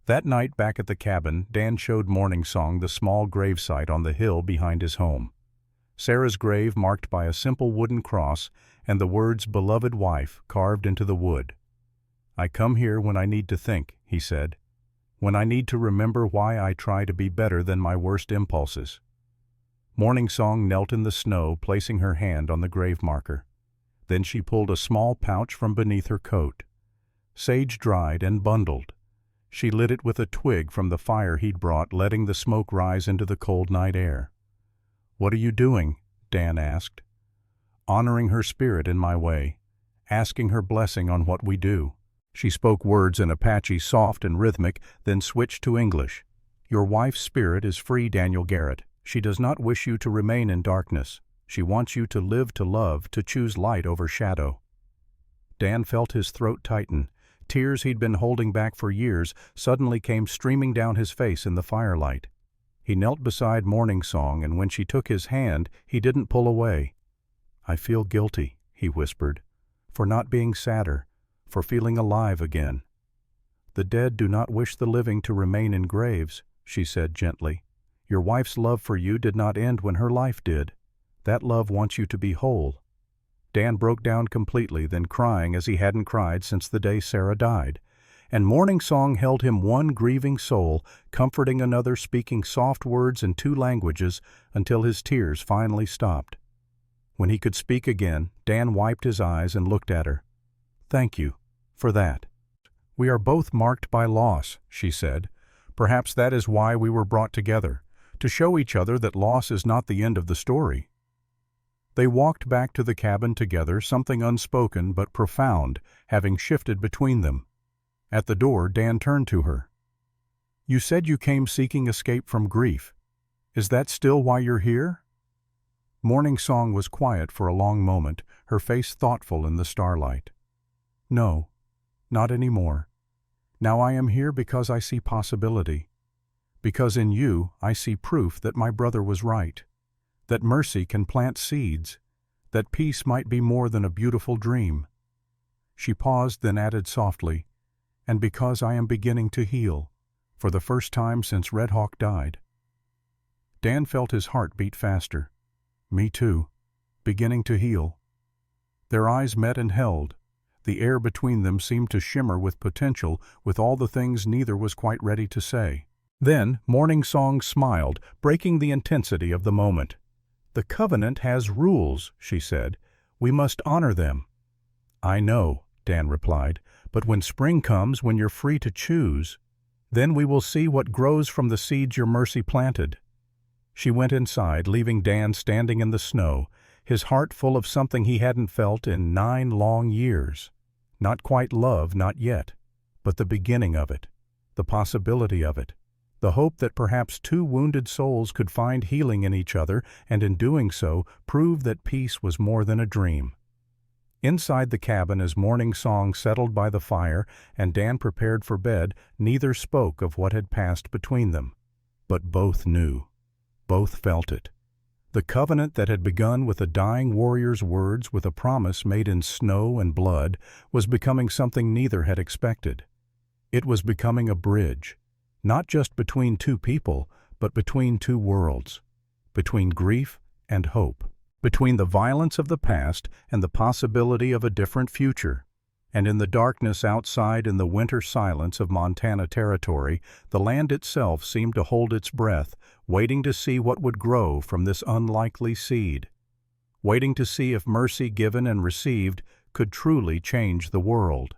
That night back at the cabin, Dan showed Morning Song the small gravesite on the hill behind his home. Sarah's grave marked by a simple wooden cross and the words "Beloved Wife" carved into the wood. I come here when I need to think, he said, when I need to remember why I try to be better than my worst impulses. Morning Song knelt in the snow, placing her hand on the grave marker. Then she pulled a small pouch from beneath her coat. Sage dried and bundled. She lit it with a twig from the fire he'd brought, letting the smoke rise into the cold night air. What are you doing? Dan asked. Honoring her spirit in my way, asking her blessing on what we do. She spoke words in Apache, soft and rhythmic, then switched to English. Your wife's spirit is free, Daniel Garrett. She does not wish you to remain in darkness. She wants you to live, to love, to choose light over shadow. Dan felt his throat tighten. Tears he'd been holding back for years suddenly came streaming down his face in the firelight. He knelt beside Morning Song, and when she took his hand, he didn't pull away. I feel guilty, he whispered, for not being sadder, for feeling alive again. The dead do not wish the living to remain in graves, she said gently. Your wife's love for you did not end when her life did. That love wants you to be whole. Dan broke down completely, then crying as he hadn't cried since the day Sarah died. And Morning Song held him, one grieving soul, comforting another, speaking soft words in 2 languages until his tears finally stopped. When he could speak again, Dan wiped his eyes and looked at her. Thank you for that. We are both marked by loss, she said. Perhaps that is why we were brought together, to show each other that loss is not the end of the story. They walked back to the cabin together, something unspoken but profound having shifted between them. At the door, Dan turned to her. You said you came seeking escape from grief. Is that still why you're here? Morning Song was quiet for a long moment, her face thoughtful in the starlight. No, not anymore. Now I am here because I see possibility. Because in you I see proof that my brother was right. That mercy can plant seeds, that peace might be more than a beautiful dream. She paused, then added softly, and because I am beginning to heal, for the first time since Red Hawk died. Dan felt his heart beat faster. Me too, beginning to heal. Their eyes met and held. The air between them seemed to shimmer with potential, with all the things neither was quite ready to say. Then Morning Song smiled, breaking the intensity of the moment. The covenant has rules, she said. We must honor them. I know, Dan replied, but when spring comes, when you're free to choose, then we will see what grows from the seeds your mercy planted. She went inside, leaving Dan standing in the snow, his heart full of something he hadn't felt in 9 long years. Not quite love, not yet, but the beginning of it, the possibility of it. The hope that perhaps 2 wounded souls could find healing in each other, and in doing so, prove that peace was more than a dream. Inside the cabin, as Morning Song settled by the fire and Dan prepared for bed, neither spoke of what had passed between them. But both knew. Both felt it. The covenant that had begun with a dying warrior's words, with a promise made in snow and blood, was becoming something neither had expected. It was becoming a bridge. Not just between 2 people, but between 2 worlds, between grief and hope, between the violence of the past and the possibility of a different future. And in the darkness outside, in the winter silence of Montana Territory, the land itself seemed to hold its breath, waiting to see what would grow from this unlikely seed, waiting to see if mercy given and received could truly change the world.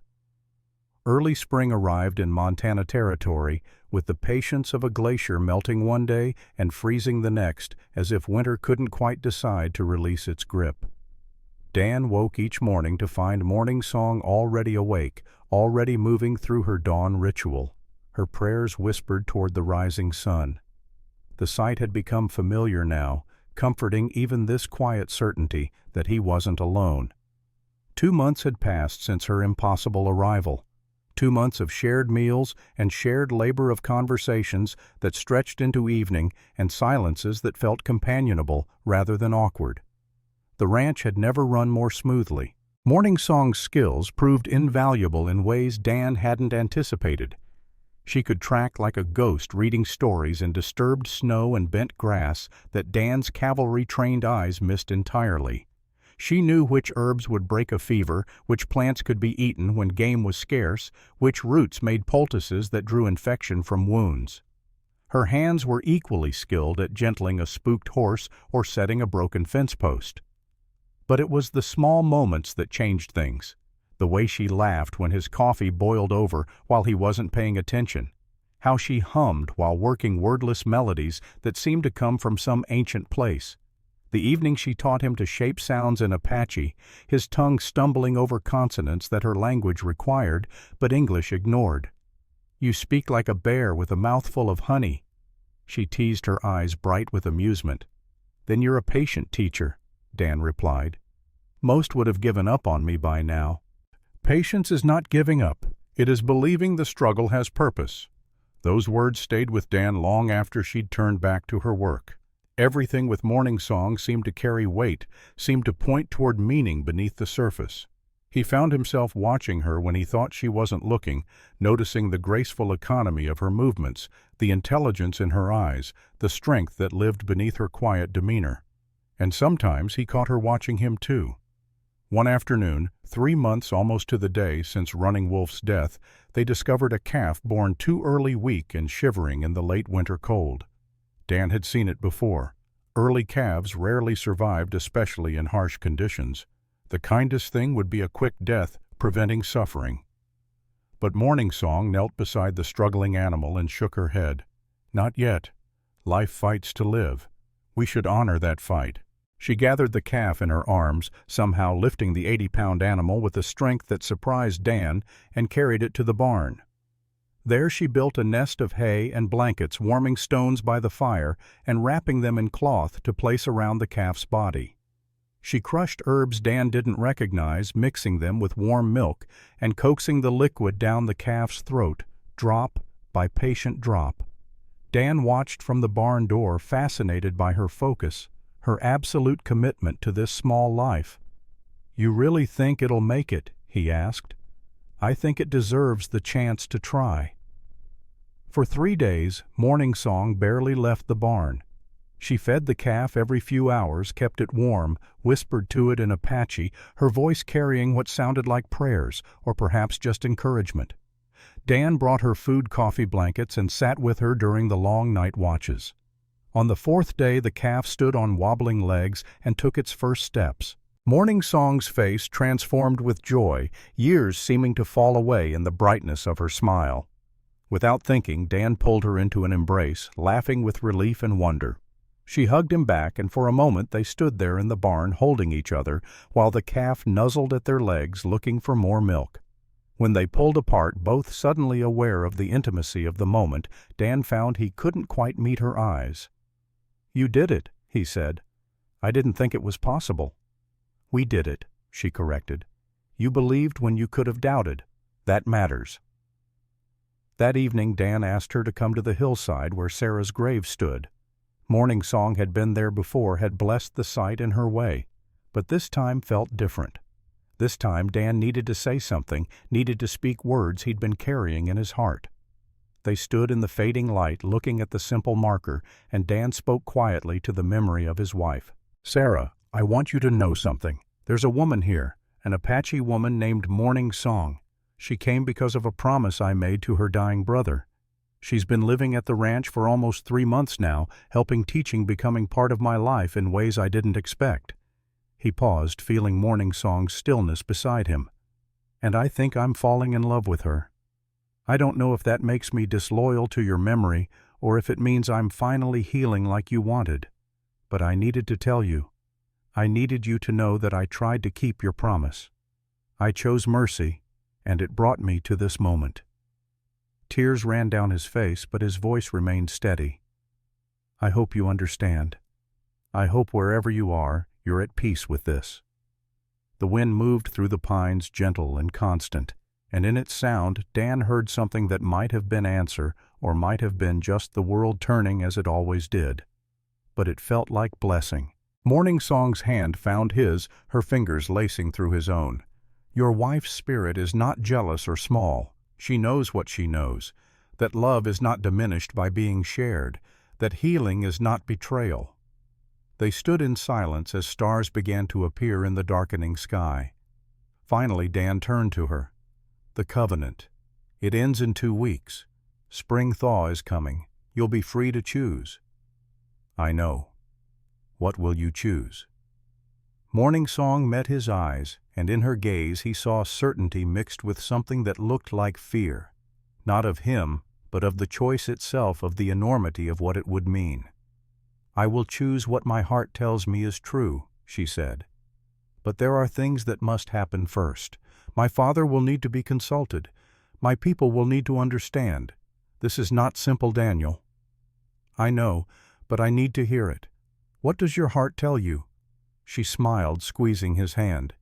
Early spring arrived in Montana Territory, with the patience of a glacier melting one day and freezing the next, as if winter couldn't quite decide to release its grip. Dan woke each morning to find Morning Song already awake, already moving through her dawn ritual, her prayers whispered toward the rising sun. The sight had become familiar now, comforting even this quiet certainty that he wasn't alone. 2 months had passed since her impossible arrival. 2 months of shared meals and shared labor of conversations that stretched into evening and silences that felt companionable rather than awkward. The ranch had never run more smoothly. Morning Song's skills proved invaluable in ways Dan hadn't anticipated. She could track like a ghost, reading stories in disturbed snow and bent grass that Dan's cavalry-trained eyes missed entirely. She knew which herbs would break a fever, which plants could be eaten when game was scarce, which roots made poultices that drew infection from wounds. Her hands were equally skilled at gentling a spooked horse or setting a broken fence post. But it was the small moments that changed things. The way she laughed when his coffee boiled over while he wasn't paying attention. How she hummed while working wordless melodies that seemed to come from some ancient place. The evening she taught him to shape sounds in Apache, his tongue stumbling over consonants that her language required, but English ignored. "You speak like a bear with a mouthful of honey." She teased, her eyes bright with amusement. "Then you're a patient teacher," Dan replied. "Most would have given up on me by now." Patience is not giving up. It is believing the struggle has purpose. Those words stayed with Dan long after she'd turned back to her work. Everything with Morning Song seemed to carry weight, seemed to point toward meaning beneath the surface. He found himself watching her when he thought she wasn't looking, noticing the graceful economy of her movements, the intelligence in her eyes, the strength that lived beneath her quiet demeanor. And sometimes he caught her watching him too. One afternoon, 3 months almost to the day since Running Wolf's death, they discovered a calf born too early, weak and shivering in the late winter cold. Dan had seen it before. Early calves rarely survived, especially in harsh conditions. The kindest thing would be a quick death, preventing suffering. But Morning Song knelt beside the struggling animal and shook her head. "Not yet. Life fights to live. We should honor that fight." She gathered the calf in her arms, somehow lifting the 80-pound animal with a strength that surprised Dan, and carried it to the barn. There she built a nest of hay and blankets, warming stones by the fire and wrapping them in cloth to place around the calf's body. She crushed herbs Dan didn't recognize, mixing them with warm milk and coaxing the liquid down the calf's throat, drop by patient drop. Dan watched from the barn door, fascinated by her focus, her absolute commitment to this small life. "You really think it'll make it?" he asked. "I think it deserves the chance to try." For 3 days, Morning Song barely left the barn. She fed the calf every few hours, kept it warm, whispered to it in Apache, her voice carrying what sounded like prayers, or perhaps just encouragement. Dan brought her food, coffee, blankets, and sat with her during the long night watches. On the 4th day, the calf stood on wobbling legs and took its first steps. Morning Song's face transformed with joy, years seeming to fall away in the brightness of her smile. Without thinking, Dan pulled her into an embrace, laughing with relief and wonder. She hugged him back, and for a moment they stood there in the barn holding each other, while the calf nuzzled at their legs, looking for more milk. When they pulled apart, both suddenly aware of the intimacy of the moment, Dan found he couldn't quite meet her eyes. "You did it," he said. "I didn't think it was possible." "We did it," she corrected. "You believed when you could have doubted. That matters." That evening Dan asked her to come to the hillside where Sarah's grave stood. Morning Song had been there before, had blessed the sight in her way, but this time felt different. This time Dan needed to say something, needed to speak words he'd been carrying in his heart. They stood in the fading light, looking at the simple marker, and Dan spoke quietly to the memory of his wife. "Sarah, I want you to know something. There's a woman here, an Apache woman named Morning Song. She came because of a promise I made to her dying brother. She's been living at the ranch for almost 3 months now, helping teaching, becoming part of my life in ways I didn't expect." He paused, feeling Morning Song's stillness beside him. "And I think I'm falling in love with her. I don't know if that makes me disloyal to your memory or if it means I'm finally healing like you wanted. But I needed to tell you. I needed you to know that I tried to keep your promise. I chose mercy, and it brought me to this moment." Tears ran down his face, but his voice remained steady. "I hope you understand. I hope wherever you are, you're at peace with this." The wind moved through the pines, gentle and constant, and in its sound Dan heard something that might have been answer or might have been just the world turning as it always did. But it felt like blessing. Morning Song's hand found his, her fingers lacing through his own. "Your wife's spirit is not jealous or small. She knows what she knows, that love is not diminished by being shared, that healing is not betrayal." They stood in silence as stars began to appear in the darkening sky. Finally Dan turned to her. "The covenant. It ends in 2 weeks. Spring thaw is coming. You'll be free to choose." "I know. What will you choose?" Morning Song met his eyes, and in her gaze he saw certainty mixed with something that looked like fear, not of him, but of the choice itself, of the enormity of what it would mean. "I will choose what my heart tells me is true," she said. "But there are things that must happen first. My father will need to be consulted. My people will need to understand. This is not simple, Daniel." "I know, but I need to hear it. What does your heart tell you?" She smiled, squeezing his hand.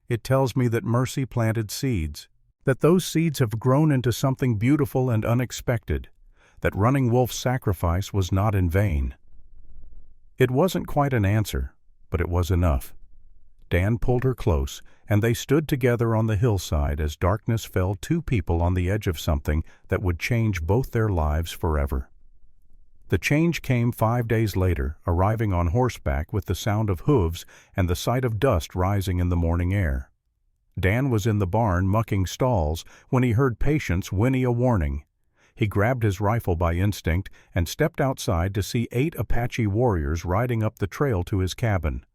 "It tells me that mercy planted seeds, that those seeds have grown into something beautiful and unexpected, that Running Wolf's sacrifice was not in vain." It wasn't quite an answer, but it was enough. Dan pulled her close, and they stood together on the hillside as darkness fell, 2 people on the edge of something that would change both their lives forever. The change came 5 days later, arriving on horseback with the sound of hooves and the sight of dust rising in the morning air. Dan was in the barn mucking stalls when he heard Patience whinny a warning. He grabbed his rifle by instinct and stepped outside to see 8 Apache warriors riding up the trail to his cabin.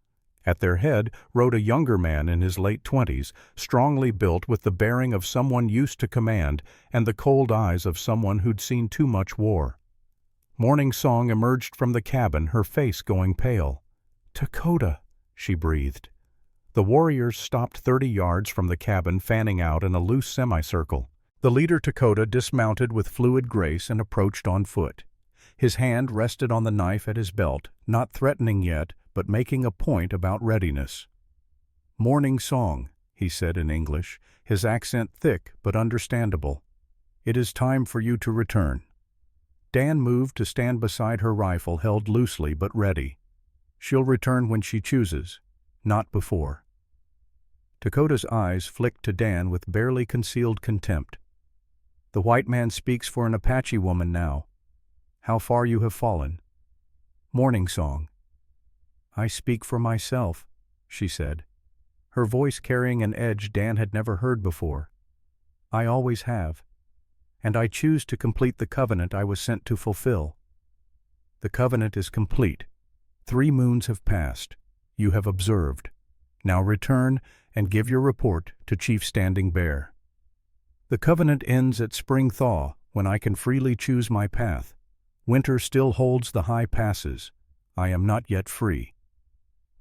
At their head rode a younger man in his late 20s, strongly built, with the bearing of someone used to command and the cold eyes of someone who'd seen too much war. Morning Song emerged from the cabin, her face going pale. "Dakota," she breathed. The warriors stopped 30 yards from the cabin, fanning out in a loose semicircle. The leader, Dakota, dismounted with fluid grace and approached on foot. His hand rested on the knife at his belt, not threatening yet, but making a point about readiness. "Morning Song," he said in English, his accent thick but understandable. "It is time for you to return." Dan moved to stand beside her rifle, held loosely but ready. "She'll return when she chooses, not before." Dakota's eyes flicked to Dan with barely concealed contempt. "The white man speaks for an Apache woman now. How far you have fallen." "Morning Song." "I speak for myself," she said, her voice carrying an edge Dan had never heard before. "I always have. And I choose to complete the covenant I was sent to fulfill. The covenant is complete. 3 moons have passed. You have observed. Now return and give your report to Chief Standing Bear. The covenant ends at spring thaw, when I can freely choose my path. Winter still holds the high passes. I am not yet free."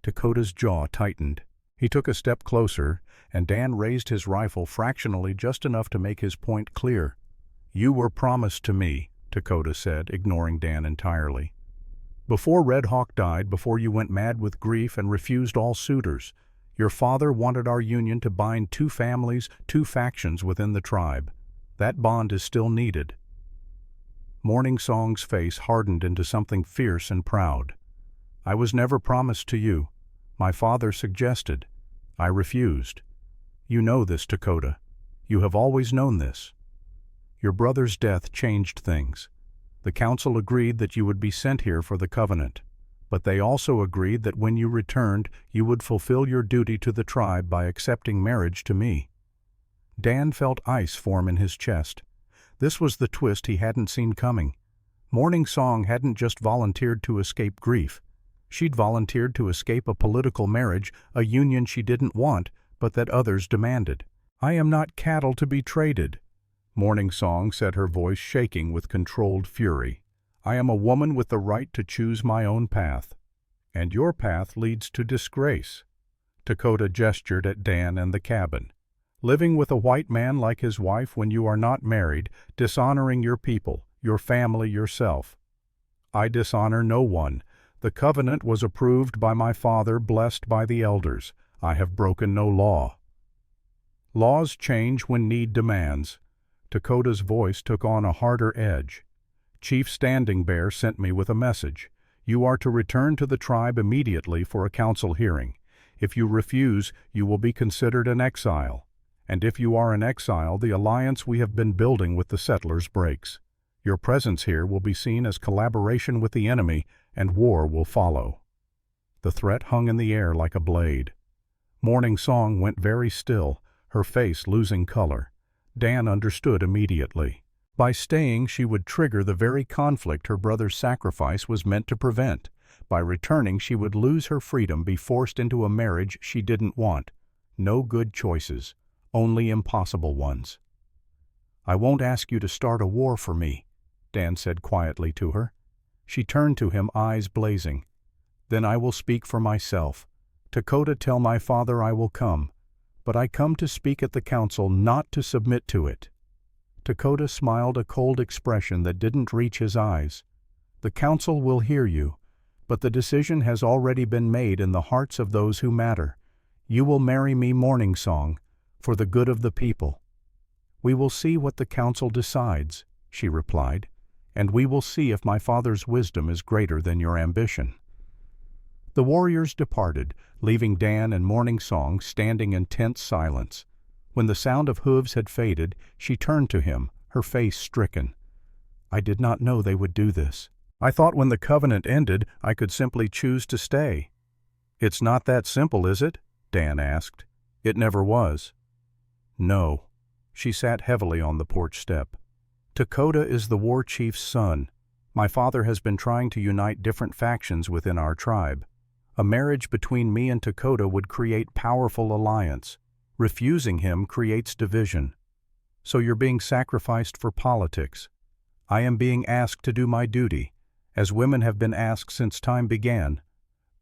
Dakota's jaw tightened. He took a step closer, and Dan raised his rifle fractionally, just enough to make his point clear. "You were promised to me," Dakota said, ignoring Dan entirely. "Before Red Hawk died, before you went mad with grief and refused all suitors, your father wanted our union to bind 2 families, 2 factions within the tribe. That bond is still needed." Morning Song's face hardened into something fierce and proud. "I was never promised to you. My father suggested. I refused. You know this, Dakota. You have always known this. Your brother's death changed things. The council agreed that you would be sent here for the covenant, but they also agreed that when you returned, you would fulfill your duty to the tribe by accepting marriage to me." Dan felt ice form in his chest. This was the twist he hadn't seen coming. Morning Song hadn't just volunteered to escape grief. She'd volunteered to escape a political marriage, a union she didn't want, but that others demanded. "I am not cattle to be traded," Morning Song said, her voice shaking with controlled fury. "I am a woman with the right to choose my own path. And your path leads to disgrace." Dakota gestured at Dan and the cabin. Living with a white man like his wife when you are not married, dishonoring your people, your family, yourself. I dishonor no one. The covenant was approved by my father, blessed by the elders. I have broken no law. Laws change when need demands. Dakota's voice took on a harder edge. Chief Standing Bear sent me with a message. You are to return to the tribe immediately for a council hearing. If you refuse, you will be considered an exile. And if you are an exile, the alliance we have been building with the settlers breaks. Your presence here will be seen as collaboration with the enemy, and war will follow. The threat hung in the air like a blade. Morning Song went very still, her face losing color. Dan understood immediately. By staying, she would trigger the very conflict her brother's sacrifice was meant to prevent. By returning, she would lose her freedom, be forced into a marriage she didn't want. No good choices, only impossible ones. I won't ask you to start a war for me, Dan said quietly to her. She turned to him, eyes blazing. Then I will speak for myself. Dakota, tell my father I will come. But I come to speak at the council, not to submit to it. Dakota smiled a cold expression that didn't reach his eyes. The council will hear you, but the decision has already been made in the hearts of those who matter. You will marry me, Morning Song, for the good of the people. We will see what the council decides, she replied, and we will see if my father's wisdom is greater than your ambition. The warriors departed, leaving Dan and Morning Song standing in tense silence. When the sound of hooves had faded, she turned to him, her face stricken. I did not know they would do this. I thought when the covenant ended, I could simply choose to stay. It's not that simple, is it? Dan asked. It never was. No. She sat heavily on the porch step. Dakota is the war chief's son. My father has been trying to unite different factions within our tribe. A marriage between me and Dakota would create powerful alliance. Refusing him creates division. So you're being sacrificed for politics. I am being asked to do my duty, as women have been asked since time began.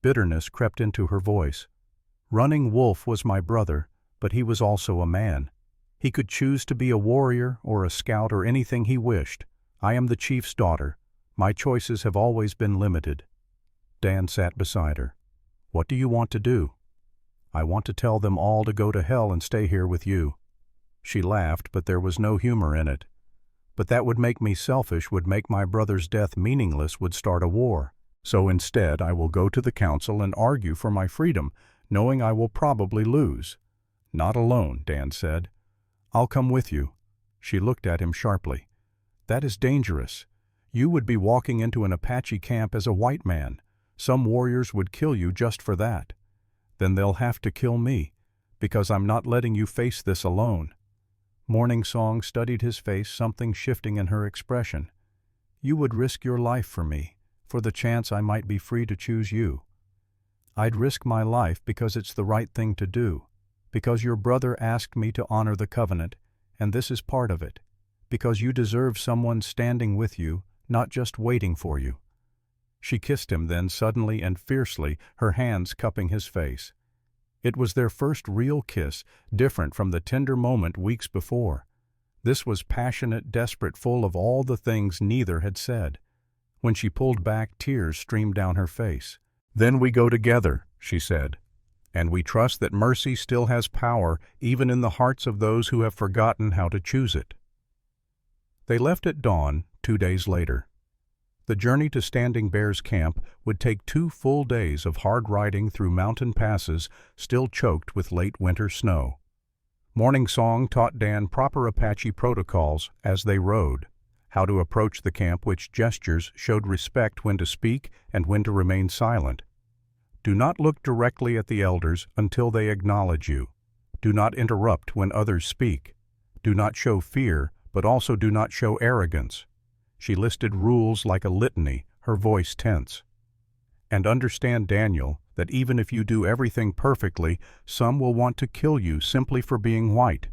Bitterness crept into her voice. Running Wolf was my brother, but he was also a man. He could choose to be a warrior or a scout or anything he wished. I am the chief's daughter. My choices have always been limited. Dan sat beside her. What do you want to do? I want to tell them all to go to hell and stay here with you. She laughed, but there was no humor in it. But that would make me selfish, would make my brother's death meaningless, would start a war. So instead I will go to the council and argue for my freedom, knowing I will probably lose. Not alone, Dan said. I'll come with you. She looked at him sharply. That is dangerous. You would be walking into an Apache camp as a white man. Some warriors would kill you just for that. Then they'll have to kill me, because I'm not letting you face this alone. Morning Song studied his face, something shifting in her expression. You would risk your life for me, for the chance I might be free to choose you. I'd risk my life because it's the right thing to do, because your brother asked me to honor the covenant, and this is part of it, because you deserve someone standing with you, not just waiting for you. She kissed him then suddenly and fiercely, her hands cupping his face. It was their first real kiss, different from the tender moment weeks before. This was passionate, desperate, full of all the things neither had said. When she pulled back, tears streamed down her face. Then we go together, she said, and we trust that mercy still has power, even in the hearts of those who have forgotten how to choose it. They left at dawn 2 days later. The journey to Standing Bear's camp would take 2 full days of hard riding through mountain passes still choked with late winter snow. Morning Song taught Dan proper Apache protocols as they rode, how to approach the camp, which gestures showed respect, when to speak and when to remain silent. Do not look directly at the elders until they acknowledge you. Do not interrupt when others speak. Do not show fear, but also do not show arrogance. She listed rules like a litany, her voice tense. And understand, Daniel, that even if you do everything perfectly, some will want to kill you simply for being white.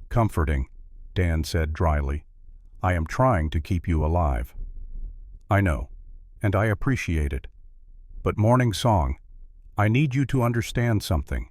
Comforting, Dan said dryly. I am trying to keep you alive. I know, and I appreciate it. But Morning Song, I need you to understand something.